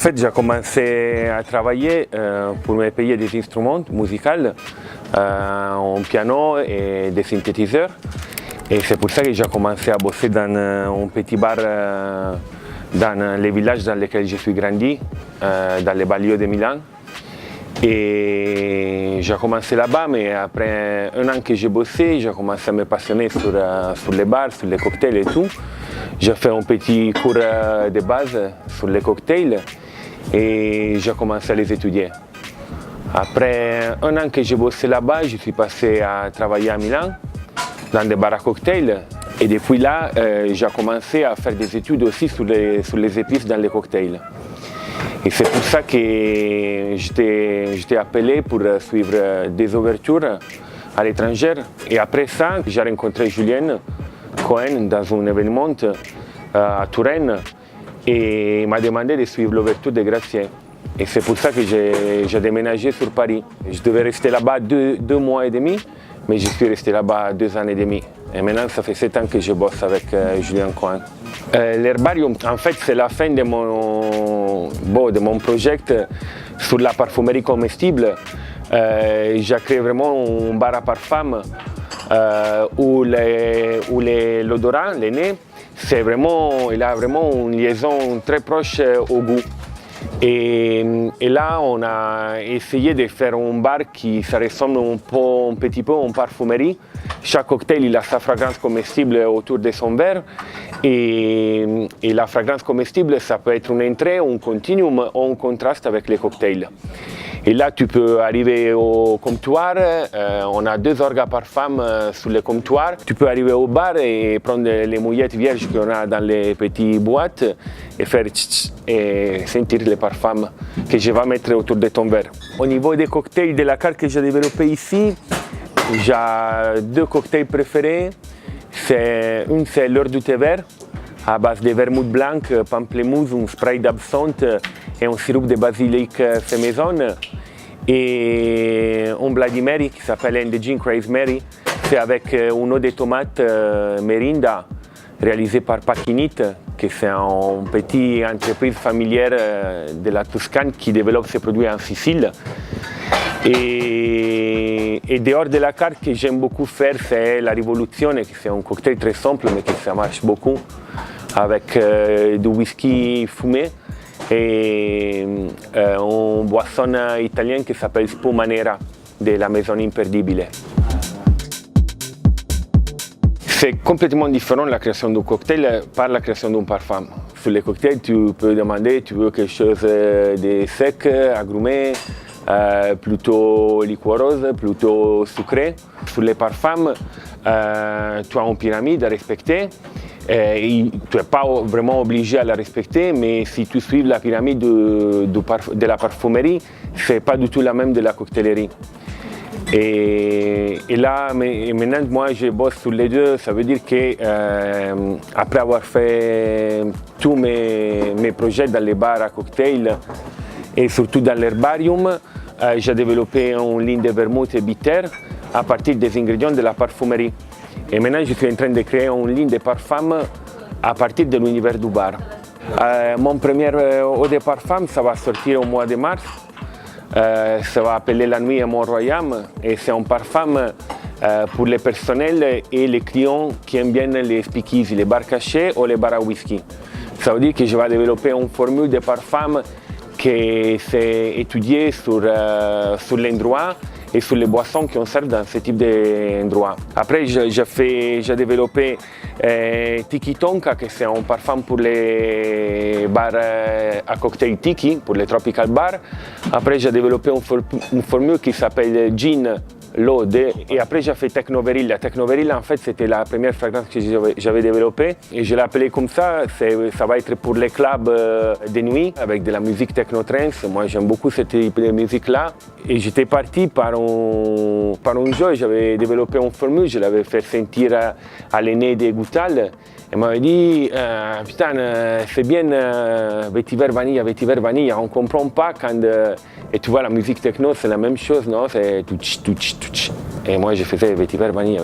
fait, j'ai commencé à travailler pour me payer des instruments musicaux, en piano et des synthétiseurs. Et c'est pour ça que j'ai commencé à bosser dans un petit bar dans les villages dans lesquels je suis grandi, dans les banlieues de Milan. Et j'ai commencé là-bas, mais après un an que j'ai bossé, j'ai commencé à me passionner sur les bars, sur les cocktails et tout. J'ai fait un petit cours de base sur les cocktails et j'ai commencé à les étudier. Après un an que j'ai bossé là-bas, je suis passé à travailler à Milan, dans des bars à cocktails. Et depuis là, j'ai commencé à faire des études aussi sur les épices dans les cocktails. Et c'est pour ça que j'étais appelé pour suivre des ouvertures à l'étranger. Et après ça, j'ai rencontré Julien Cohen dans un événement à Touraine et il m'a demandé de suivre l'ouverture de Gracier. Et c'est pour ça que j'ai déménagé sur Paris. Je devais rester là-bas deux mois et demi, mais je suis resté là-bas 2 ans et demi. Et maintenant, ça fait 7 ans que je bosse avec Julien Cohen. L'herbarium, en fait, c'est la fin de mon projet sur la parfumerie comestible. J'ai créé vraiment un bar à parfum où l'odorant, le nez, il a vraiment une liaison très proche au goût. Et là, on a essayé de faire un bar qui ça ressemble un petit peu à une parfumerie. Chaque cocktail il a sa fragrance comestible autour de son verre. Et la fragrance comestible, ça peut être une entrée, un continuum ou un contraste avec les cocktails. Et là, tu peux arriver au comptoir, on a 2 orgues à parfum sur le comptoir. Tu peux arriver au bar et prendre les mouillettes vierges qu'on a dans les petites boîtes et faire et sentir les parfums que je vais mettre autour de ton verre. Au niveau des cocktails de la carte que j'ai développée ici, j'ai 2 cocktails préférés. Un, c'est l'heure du thé vert, à base de vermouth blanc, pamplemousse, un spray d'absinthe et un sirop de basilic fait maison. Et un Bloody Mary qui s'appelle Indegene Crazy Mary, c'est avec une eau de tomate Merinda réalisée par Pachinite, qui c'est une petite entreprise familière de la Toscane qui développe ses produits en Sicile. Et dehors de la carte, que j'aime beaucoup faire, c'est la Rivoluzione, qui c'est un cocktail très simple mais qui ça marche beaucoup, avec du whisky fumé et une boisson italienne qui s'appelle Spuma Nera de la Maison Imperdibile. C'est complètement différent la création d'un cocktail par la création d'un parfum. Sur les cocktails, tu peux demander, tu veux quelque chose de sec, agrumé, plutôt liquoreuse, plutôt sucré. Sur les parfums, tu as une pyramide à respecter. Tu n'es pas vraiment obligé à la respecter, mais si tu suis la pyramide de la parfumerie, ce n'est pas du tout la même de la coctellerie. Et là, maintenant, moi, je bosse sur les deux. Ça veut dire que après avoir fait tous mes projets dans les bars à cocktails et surtout dans l'herbarium, j'ai développé une ligne de vermouth et bitter à partir des ingrédients de la parfumerie. Et maintenant, je suis en train de créer une ligne de parfum à partir de l'univers du bar. Mon premier eau de parfum, ça va sortir au mois de mars. Ça va appeler La Nuit à Mont-Royal et c'est un parfum pour les personnels et les clients qui aiment bien les speakeasy, les bars cachés ou les bars à whisky. Ça veut dire que je vais développer une formule de parfum qui s'est étudiée sur l'endroit et sur les boissons qu'on sert dans ce type d'endroit. Après, j'ai développé Tiki Tonka, qui c'est un parfum pour les bars à cocktail tiki, pour les tropical bars. Après, j'ai développé une formule qui s'appelle Gin L'Ode. Et après, j'ai fait Technoverilla. Technoverilla, en fait, c'était la première fragrance que j'avais développée. Et je l'ai appelée comme ça. Ça va être pour les clubs de nuit, avec de la musique techno-trance. Moi, j'aime beaucoup ce type de musique-là. Et j'étais parti par un jeu. J'avais développé une formule. Je l'avais fait sentir à l'aîné de Goutal. Et m'avait dit, putain, c'est bien vétiver vanilla, on ne comprend pas quand... et tu vois, la musique techno, c'est la même chose, non? C'est touch. Et moi, je faisais vétiver vanilla.